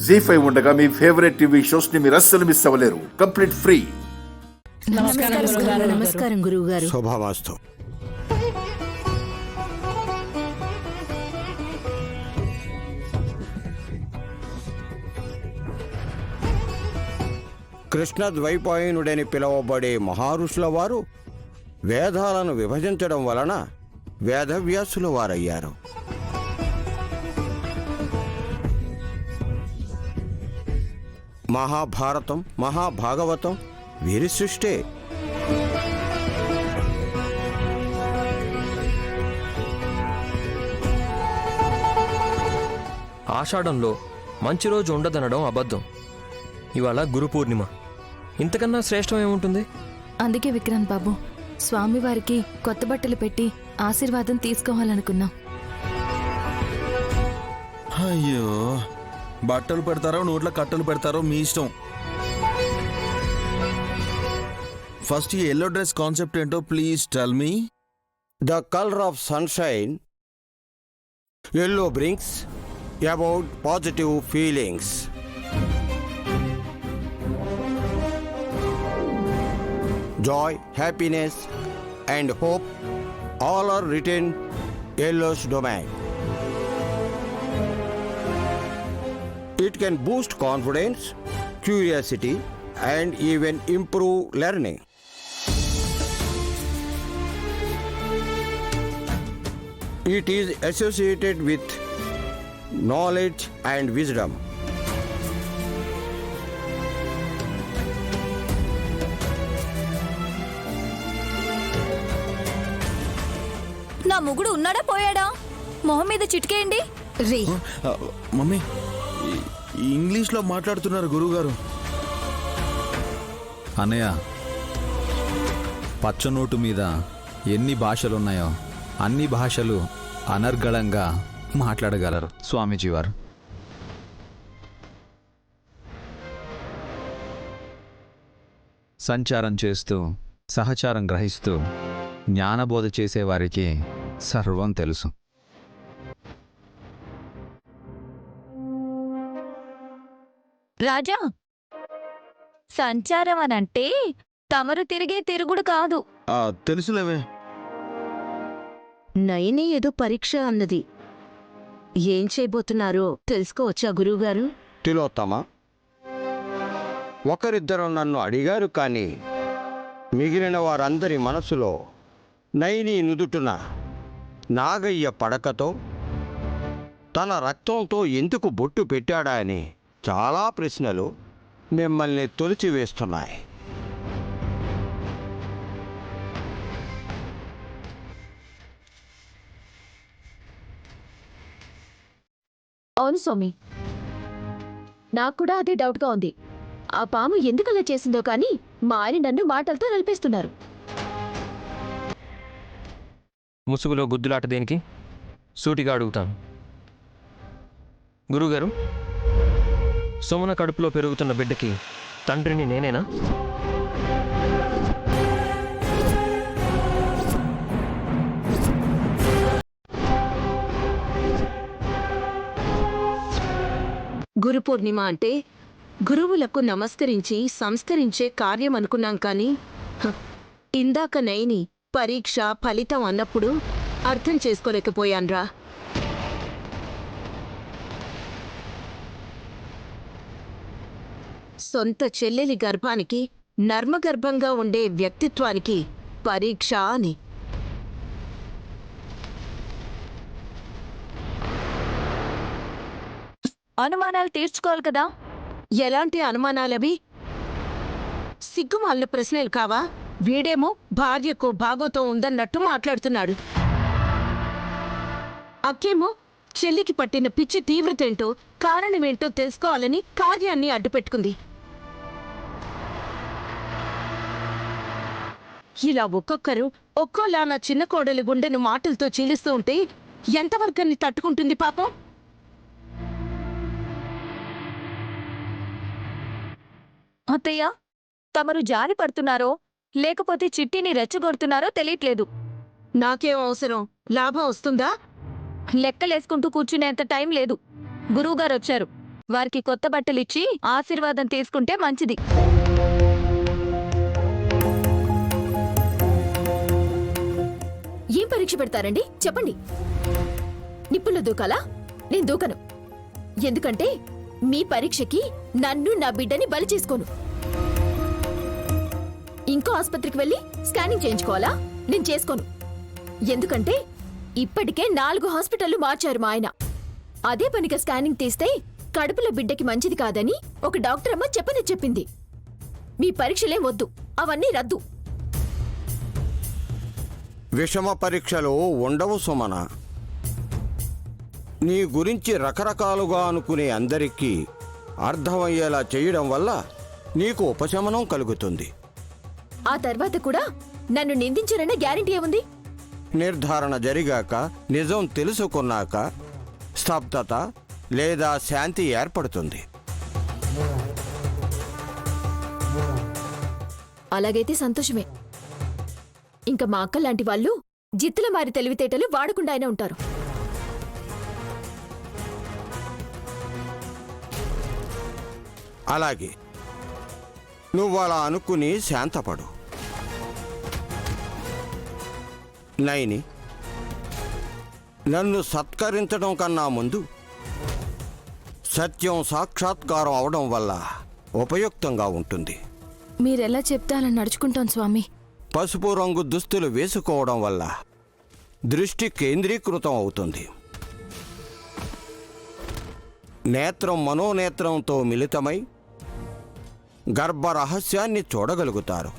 జీ5 ఉండగా మీ favourite TV shows ని మీరు అస్సలు మిస్ అవ్వలేరు. Complete free. నమస్కారం గురువు గారు. శుభమస్తు. కృష్ణ ద్వైపాయనుడని పిలువబడే మహారుషుల వారు వేదాలను విభజించడం వలన వేదవ్యాసుల వారయ్యారు. మహాభారతం, మహాభాగవతం వీరి సృష్టే. ఆషాఢంలో మంచి రోజు ఉండదనడం అబద్ధం. ఇవాళ గురు పూర్ణిమ. ఇంతకన్నా శ్రేష్టం ఏముంటుంది? అందుకే విక్రాంత్ బాబు, స్వామివారికి కొత్త బట్టలు పెట్టి ఆశీర్వాదం తీసుకోవాలనుకున్నాం. అయ్యో, బట్టలు పెడతారో నోట్ల కట్టలు పెడతారో మీ ఇష్టం. ఫస్ట్ ఈ ఎల్లో డ్రెస్ కాన్సెప్ట్ ఏంటో please tell me. The colour of sunshine, yellow brings about positive feelings. Joy, happiness and hope all are written yellow's domain. It can boost confidence, curiosity and even improve learning. It is associated with knowledge and wisdom. నా మొగుడు ఉన్నాడా పోయాడా? మొహం మీద చిటికేయండి. రే mummy, ఇంగ్లీష్లో మాట్లాడుతున్నారు గురువుగారు. అన్నయ్య, పచ్చనోటు మీద ఎన్ని భాషలున్నాయో అన్ని భాషలు అనర్గళంగా మాట్లాడగలరు స్వామీజీ వారు. సంచారం చేస్తూ సహచారం గ్రహిస్తూ జ్ఞానబోధ చేసేవారికి సర్వం తెలుసు. రాజా, సంచారం అనంటే తమరు తిరిగే తిరుగుడు కాదు. తెలుసులేవే. నయని ఏదో పరీక్ష అన్నది. ఏం చేయబోతున్నారో తెలుసుకోవచ్చా గురువుగారు? తిలోత్తమ, ఒకరిద్దరు నన్ను అడిగారు, కానీ మిగిలిన వారందరి మనసులో నయని నుదుటున నాగయ్య పడకతో తన రక్తంతో ఎందుకు బొట్టు పెట్టాడా అని చాలా ప్రశ్నలు మిమ్మల్ని తొలిచివేస్తున్నాయి. అవును స్వామి, నాకు కూడా అదే డౌట్గా ఉంది. ఆ పాము ఎందుకలా చేసిందో కానీ మా ఆయన నన్ను మాటలతో నలిపేస్తున్నారు. ముసుగులో గుద్దులాట దేనికి? సూటిగా అడుగుతాను. గురువుగారు, సోమన కడుపులో పెరుగుతున్న బిడ్డకి తండ్రిని నేనేనా? గురు పూర్ణిమ అంటే గురువులకు నమస్కరించి సంస్కరించే కార్యం అనుకున్నాం, కానీ ఇందాక నయని పరీక్ష ఫలితం అన్నప్పుడు అర్థం చేసుకోలేకపోయాన్రా. సొంత చెల్లెలి గర్భానికి నర్మగర్భంగా ఉండే వ్యక్తిత్వానికి పరీక్ష అని. అనుమానాలు తీర్చుకోవాలి కదా. ఎలాంటి అనుమానాలవి? సిగ్గుమాలిన ప్రశ్నలు కావా? వీడేమో భార్యకు భాగోతం ఉందన్నట్టు మాట్లాడుతున్నాడు. అక్కేమో చెల్లికి పట్టిన పిచ్చి తీవ్రతేంటో కారణమేంటో తెలుసుకోవాలని కార్యాన్ని అడ్డుపెట్టుకుంది. ఇలా ఒక్కొక్కరు ఒక్కోలా నా చిన్న కోడలి గుండెను మాటలతో చీలిస్తూ ఉంటే ఎంతవరకని తట్టుకుంటుంది పాపం? అత్తయ్య, తమరు జారి పడుతున్నారో లేకపోతే చిట్టిని రెచ్చగొడుతున్నారో తెలియట్లేదు. నాకేం అవసరం? లాభం వస్తుందా? లెక్కలేసుకుంటూ కూర్చునేంత టైం లేదు. గురువుగారు వచ్చారు. వారికి కొత్త బట్టలిచ్చి ఆశీర్వాదం తీసుకుంటే మంచిది. ఏం పరీక్ష పెడతారండి చెప్పండి. నిప్పుల్లో దూకాలా? నేను దూకను. ఎందుకంటే మీ పరీక్షకి నన్ను నా బిడ్డని బలి చేసుకోను. ఇంకో ఆసుపత్రికి వెళ్ళి స్కానింగ్ చేయించుకోవాలా? నేను చేసుకోను. ఎందుకంటే ఇప్పటికే 4 హాస్పిటళ్లు మార్చారు మా ఆయన. అదే పనిగా స్కానింగ్ తీస్తే కడుపులో బిడ్డకి మంచిది కాదని ఒక డాక్టర్ అమ్మ చెప్పింది. మీ పరీక్షలేం వద్దు, అవన్నీ రద్దు. విషమ పరీక్షలు ఉండవు సుమన. నీ గురించి రకరకాలుగా అనుకునే అందరికీ అర్థమయ్యేలా చేయడం వల్ల నీకు ఉపశమనం కలుగుతుంది. ఆ తర్వాత కూడా నన్ను నిందించారనే గ్యారెంటీ ఏముంది? నిర్ధారణ జరిగాక, నిజం తెలుసుకున్నాక స్తబ్దత లేదా శాంతి ఏర్పడుతుంది. అలాగైతే సంతోషమే. ఇంకా మా అక్క లాంటి వాళ్ళు జిత్తుల మారి తెలివితేటలు వాడకుండా అయినా ఉంటారు. అలాగే నువ్వు అలా అనుకుని శాంతపడు. నైని, నన్ను సత్కరించడం కన్నా ముందు సత్యం సాక్షాత్కారం అవడం వల్ల ఉపయుక్తంగా ఉంటుంది. మీరెలా చెప్తే అలా నడుచుకుంటాం స్వామి. పసుపు రంగు దుస్తులు వేసుకోవడం వల్ల దృష్టి కేంద్రీకృతం అవుతుంది. నేత్రం మనోనేత్రంతో మిళితమై గర్భ రహస్యాన్ని చూడగలుగుతారు.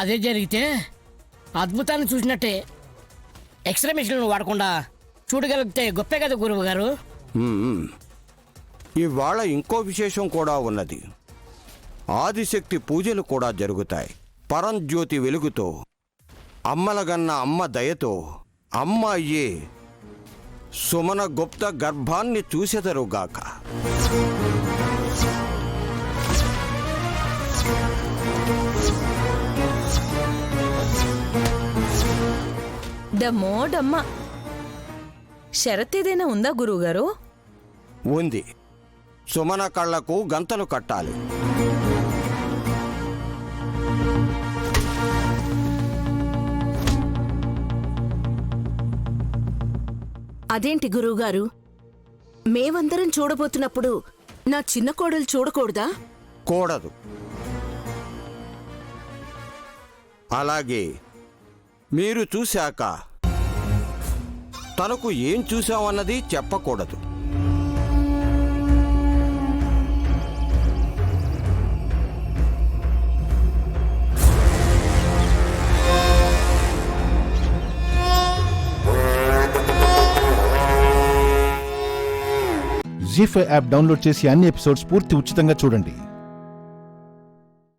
అదే జరిగితే అద్భుతాన్ని చూసినట్టే. ఎక్స్రే మిషన్లు వాడకుండా చూడగలిగితే గొప్పే కదా గురువు గారు. ఇవాళ ఇంకో విశేషం కూడా ఉన్నది. ఆదిశక్తి పూజలు కూడా జరుగుతాయి. పరంజ్యోతి వెలుగుతో, అమ్మలగన్న అమ్మ దయతో అమ్మ అయ్యే సుమన గుప్త గర్భాన్ని చూసెదరుగాక. డమ్మో డమ్మ. షరత్ ఏదైనా ఉందా గురువుగారు? ఉంది. సుమన కళ్ళకు గంతలు కట్టాలి. అదేంటి గురువుగారు, మేమందరం చూడబోతున్నప్పుడు నా చిన్న కోడలు చూడకూడదా? కూడదు. అలాగే మీరు చూశాక తనకు ఏం చూశామన్నది చెప్పకూడదు. జీ5 యాప్ డౌన్లోడ్ చేసి అన్ని ఎపిసోడ్స్ పూర్తి ఉచితంగా చూడండి.